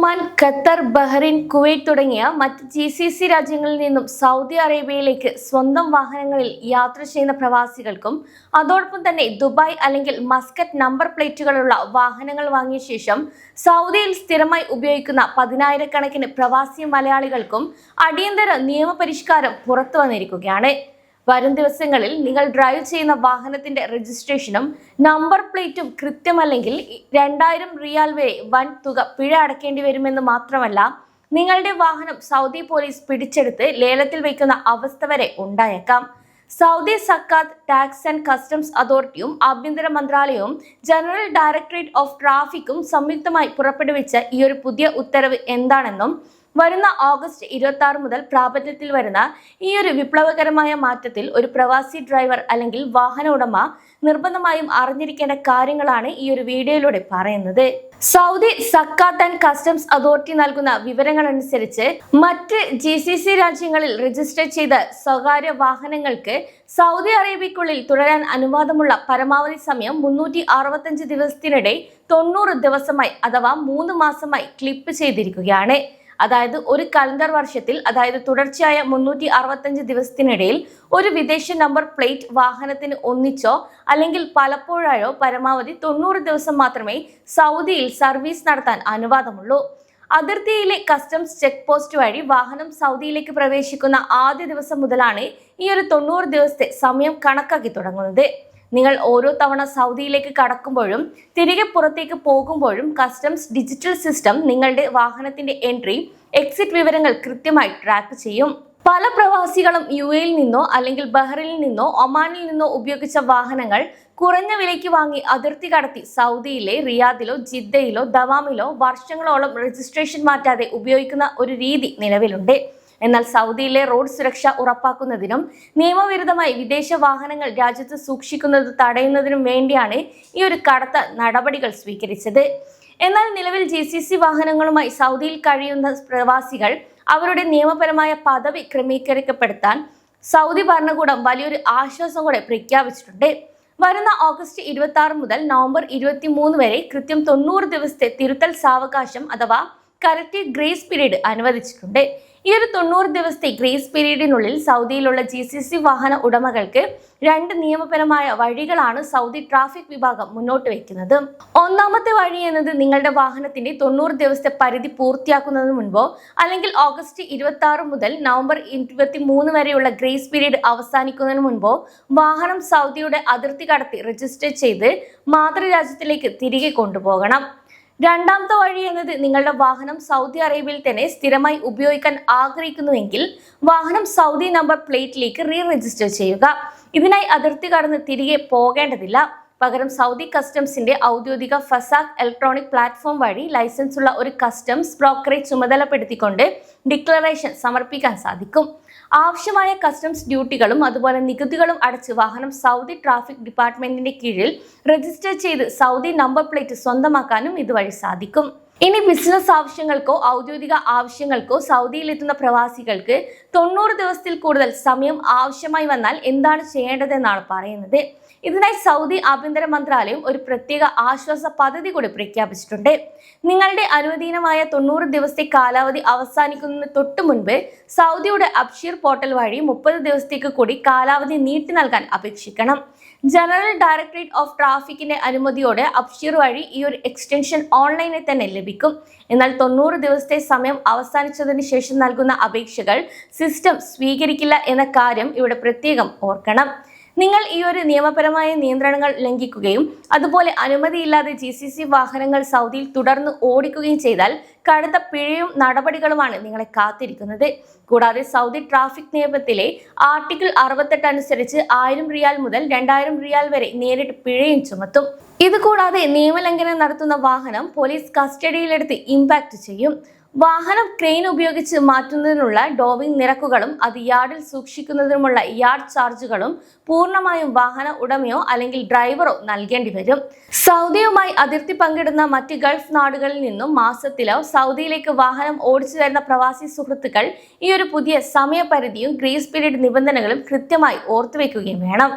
Oman, Qatar, Bahrain, Kuwait തുടങ്ങിയ മറ്റ് GCC രാജ്യങ്ങളിൽ നിന്നും സൗദി അറേബ്യയിലേക്ക് സ്വന്തം വാഹനങ്ങളിൽ യാത്ര ചെയ്യുന്ന പ്രവാസികൾക്കും അതോടൊപ്പം തന്നെ ദുബായ് അല്ലെങ്കിൽ മസ്കറ്റ് നമ്പർ പ്ലേറ്റുകളുള്ള വാഹനങ്ങൾ വാങ്ങിയ ശേഷം സൗദിയിൽ സ്ഥിരമായി ഉപയോഗിക്കുന്ന 10,000-കണക്കിന് പ്രവാസി മലയാളികൾക്കും അടിയന്തര നിയമപരിഷ്കാരം പുറത്തു വന്നിരിക്കുകയാണ്. വരും ദിവസങ്ങളിൽ നിങ്ങൾ ഡ്രൈവ് ചെയ്യുന്ന വാഹനത്തിന്റെ രജിസ്ട്രേഷനും നമ്പർ പ്ലേറ്റും കൃത്യമല്ലെങ്കിൽ 2000 റിയാൽ വരെ വൻ തുക പിഴ അടയ്ക്കേണ്ടി വരുമെന്ന് മാത്രമല്ല, നിങ്ങളുടെ വാഹനം സൗദി പോലീസ് പിടിച്ചെടുത്ത് ലേലത്തിൽ വയ്ക്കുന്ന അവസ്ഥ വരെ ഉണ്ടായേക്കാം. Saudi zakat tax and customs അതോറിറ്റിയും ആഭ്യന്തര മന്ത്രാലയവും ജനറൽ ഡയറക്ടറേറ്റ് ഓഫ് ട്രാഫിക്കും സംയുക്തമായി പുറപ്പെടുവിച്ച ഈ ഒരു പുതിയ ഉത്തരവ് എന്താണെന്നും വരുന്ന ഓഗസ്റ്റ് 26 മുതൽ പ്രാബല്യത്തിൽ വരുന്ന ഈ ഒരു വിപ്ലവകരമായ മാറ്റത്തിൽ ഒരു പ്രവാസി ഡ്രൈവർ അല്ലെങ്കിൽ വാഹന ഉടമ നിർബന്ധമായും അറിഞ്ഞിരിക്കേണ്ട കാര്യങ്ങളാണ് ഈ ഒരു വീഡിയോയിലൂടെ പറയുന്നത്. Saudi zakat and customs authority നൽകുന്ന വിവരങ്ങൾ അനുസരിച്ച് മറ്റ് GCC രാജ്യങ്ങളിൽ രജിസ്റ്റർ ചെയ്ത സ്വകാര്യ വാഹനങ്ങൾക്ക് സൗദി അറേബ്യക്കുള്ളിൽ തുടരാൻ അനുവാദമുള്ള പരമാവധി സമയം 365 ദിവസത്തിനിടെ 90 ദിവസമായി അഥവാ 3 മാസമായി ക്ലിപ്പ് ചെയ്തിരിക്കുകയാണ്. അതായത് ഒരു കലണ്ടർ വർഷത്തിൽ, അതായത് തുടർച്ചയായ 365 ദിവസത്തിനിടയിൽ ഒരു വിദേശ നമ്പർ പ്ലേറ്റ് വാഹനത്തിന് ഒന്നിച്ചോ അല്ലെങ്കിൽ പലപ്പോഴായോ പരമാവധി 90 ദിവസം മാത്രമേ സൗദിയിൽ സർവീസ് നടത്താൻ അനുവാദമുള്ളൂ. അതിർത്തിയിലെ കസ്റ്റംസ് ചെക്ക് പോസ്റ്റ് വഴി വാഹനം സൗദിയിലേക്ക് പ്രവേശിക്കുന്ന ആദ്യ ദിവസം മുതലാണ് ഈ ഒരു 90 ദിവസത്തെ സമയം കണക്കാക്കി തുടങ്ങുന്നത്. നിങ്ങൾ ഓരോ തവണ സൗദിയിലേക്ക് കടക്കുമ്പോഴും തിരികെ പുറത്തേക്ക് പോകുമ്പോഴും കസ്റ്റംസ് ഡിജിറ്റൽ സിസ്റ്റം നിങ്ങളുടെ വാഹനത്തിന്റെ എൻട്രി, എക്സിറ്റ് വിവരങ്ങൾ കൃത്യമായി ട്രാക്ക് ചെയ്യും. പല പ്രവാസികളും UAE-യിൽ നിന്നോ അല്ലെങ്കിൽ ബഹ്റിനിൽ നിന്നോ ഒമാനിൽ നിന്നോ ഉപയോഗിച്ച വാഹനങ്ങൾ കുറഞ്ഞ വിലയ്ക്ക് വാങ്ങി അതിർത്തി കടത്തി സൗദിയിലെ റിയാദിലോ ജിദ്ദയിലോ ദമാമിലോ വർഷങ്ങളോളം രജിസ്ട്രേഷൻ മാറ്റാതെ ഉപയോഗിക്കുന്ന ഒരു രീതി നിലവിലുണ്ട്. എന്നാൽ സൗദിയിലെ റോഡ് സുരക്ഷ ഉറപ്പാക്കുന്നതിനും നിയമവിരുദ്ധമായി വിദേശ വാഹനങ്ങൾ രാജ്യത്ത് സൂക്ഷിക്കുന്നത് തടയുന്നതിനും വേണ്ടിയാണ് ഈ ഒരു കടത്ത നടപടികൾ സ്വീകരിച്ചത്. എന്നാൽ നിലവിൽ GCC വാഹനങ്ങളുമായി സൗദിയിൽ കഴിയുന്ന പ്രവാസികൾ അവരുടെ നിയമപരമായ പദവി ക്രമീകരിക്കപ്പെടുത്താൻ സൗദി ഭരണകൂടം വലിയൊരു ആശ്വാസം കൂടെ പ്രഖ്യാപിച്ചിട്ടുണ്ട്. വരുന്ന ഓഗസ്റ്റ് 26 മുതൽ നവംബർ 23 വരെ കൃത്യം 90 ദിവസത്തെ തിരുത്തൽ സാവകാശം അഥവാ കറക്റ്റീവ് ഗ്രേസ് പീരീഡ് അനുവദിച്ചിട്ടുണ്ട്. ഈ ഒരു 90 ദിവസത്തെ ഗ്രേസ് പീരീഡിനുള്ളിൽ സൗദിയിലുള്ള GCC വാഹന ഉടമകൾക്ക് 2 നിയമപരമായ വഴികളാണ് സൗദി ട്രാഫിക് വിഭാഗം മുന്നോട്ട് വയ്ക്കുന്നത്. ഒന്നാമത്തെ വഴി എന്നത് നിങ്ങളുടെ വാഹനത്തിന്റെ 90 ദിവസത്തെ പരിധി പൂർത്തിയാക്കുന്നതിന് മുൻപോ അല്ലെങ്കിൽ ഓഗസ്റ്റ് 26 മുതൽ നവംബർ 23 വരെയുള്ള ഗ്രേസ് പീരീഡ് അവസാനിക്കുന്നതിന് മുൻപോ വാഹനം സൗദിയുടെ അതിർത്തി കടത്തി രജിസ്റ്റർ ചെയ്ത് മാതൃരാജ്യത്തിലേക്ക് തിരികെ കൊണ്ടുപോകണം. രണ്ടാമത്തെ വഴി എന്നത് നിങ്ങളുടെ വാഹനം സൗദി അറേബ്യയിൽ തന്നെ സ്ഥിരമായി ഉപയോഗിക്കാൻ ആഗ്രഹിക്കുന്നുവെങ്കിൽ വാഹനം സൗദി നമ്പർ പ്ലേറ്റിലേക്ക് രജിസ്റ്റർ ചെയ്യുക. ഇതിനായി അതിർത്തി കടന്ന് തിരികെ പോകേണ്ടതില്ല. പകരം സൗദി കസ്റ്റംസിന്റെ ഔദ്യോഗിക ഫസാഖ് ഇലക്ട്രോണിക് പ്ലാറ്റ്ഫോം വഴി ലൈസൻസ് ഉള്ള ഒരു കസ്റ്റംസ് ബ്രോക്കറെ ചുമതലപ്പെടുത്തിക്കൊണ്ട് ഡിക്ലറേഷൻ സമർപ്പിക്കാൻ സാധിക്കും. ആവശ്യമായ കസ്റ്റംസ് ഡ്യൂട്ടികളും അതുപോലെ നികുതികളും അടച്ച് വാഹനം സൗദി ട്രാഫിക് ഡിപ്പാർട്ട്മെന്റിന്റെ കീഴിൽ രജിസ്റ്റർ ചെയ്ത് സൗദി നമ്പർ പ്ലേറ്റ് സ്വന്തമാക്കാനും ഇതുവഴി സാധിക്കും. ഇനി ബിസിനസ് ആവശ്യങ്ങൾക്കോ ഔദ്യോഗിക ആവശ്യങ്ങൾക്കോ സൗദിയിലെത്തുന്ന പ്രവാസികൾക്ക് 90 ദിവസത്തിൽ കൂടുതൽ സമയം ആവശ്യമായി വന്നാൽ എന്താണ് ചെയ്യേണ്ടതെന്നാണ് പറയുന്നത്. ഇതിനായി സൗദി ആഭ്യന്തര മന്ത്രാലയം ഒരു പ്രത്യേക ആശ്വാസ പദ്ധതി കൂടി പ്രഖ്യാപിച്ചിട്ടുണ്ട്. നിങ്ങളുടെ അനുവദനീയമായ 90 ദിവസത്തെ കാലാവധി അവസാനിക്കുന്നതിന് തൊട്ട് മുൻപ് സൗദിയുടെ അബ്ഷീർ പോർട്ടൽ വഴി 30 ദിവസത്തേക്ക് കൂടി കാലാവധി നീട്ടി നൽകാൻ അപേക്ഷിക്കണം. ജനറൽ ഡയറക്ടറേറ്റ് ഓഫ് ട്രാഫിക്കിന്റെ അനുമതിയോടെ അബ്ഷീർ വഴി ഈ ഒരു എക്സ്റ്റൻഷൻ ഓൺലൈനിൽ തന്നെ ലഭിക്കും. എന്നാൽ 90 ദിവസത്തെ സമയം അവസാനിച്ചതിന് ശേഷം നൽകുന്ന അപേക്ഷകൾ സിസ്റ്റം സ്വീകരിക്കില്ല എന്ന കാര്യം ഇവിടെ പ്രത്യേകം ഓർക്കണം. നിങ്ങൾ ഈ ഒരു നിയമപരമായ നിയന്ത്രണങ്ങൾ ലംഘിക്കുകയും അതുപോലെ അനുമതിയില്ലാതെ GCC വാഹനങ്ങൾ സൗദിയിൽ തുടർന്ന് ഓടിക്കുകയും ചെയ്താൽ കടുത്ത പിഴയും നടപടികളുമാണ് നിങ്ങളെ കാത്തിരിക്കുന്നത്. കൂടാതെ സൗദി ട്രാഫിക് നിയമത്തിലെ ആർട്ടിക്കിൾ 68 അനുസരിച്ച് 1000 റിയാൽ മുതൽ 2000 റിയാൽ വരെ നേരിട്ട് പിഴയും ചുമത്തും. ഇതുകൂടാതെ നിയമലംഘനം നടത്തുന്ന വാഹനം പോലീസ് കസ്റ്റഡിയിലെടുത്ത് ഇമ്പാക്ട് ചെയ്യും. വാഹനം ക്രെയിൻ ഉപയോഗിച്ച് മാറ്റുന്നതിനുള്ള ഡോവിംഗ് നിരക്കുകളും അത് യാർഡിൽ സൂക്ഷിക്കുന്നതിനുമുള്ള യാർഡ് ചാർജുകളും പൂർണ്ണമായും വാഹന ഉടമയോ അല്ലെങ്കിൽ ഡ്രൈവറോ നൽകേണ്ടി വരും. സൗദിയുമായി അതിർത്തി പങ്കിടുന്ന മറ്റ് ഗൾഫ് നാടുകളിൽ നിന്നും മാസത്തിലോ സൗദിയിലേക്ക് വാഹനം ഓടിച്ചു വരുന്ന പ്രവാസി സുഹൃത്തുക്കൾ ഈ ഒരു പുതിയ സമയപരിധിയും ഗ്രേസ് പീരീഡ് നിബന്ധനകളും കൃത്യമായി ഓർത്തുവെക്കുകയും വേണം.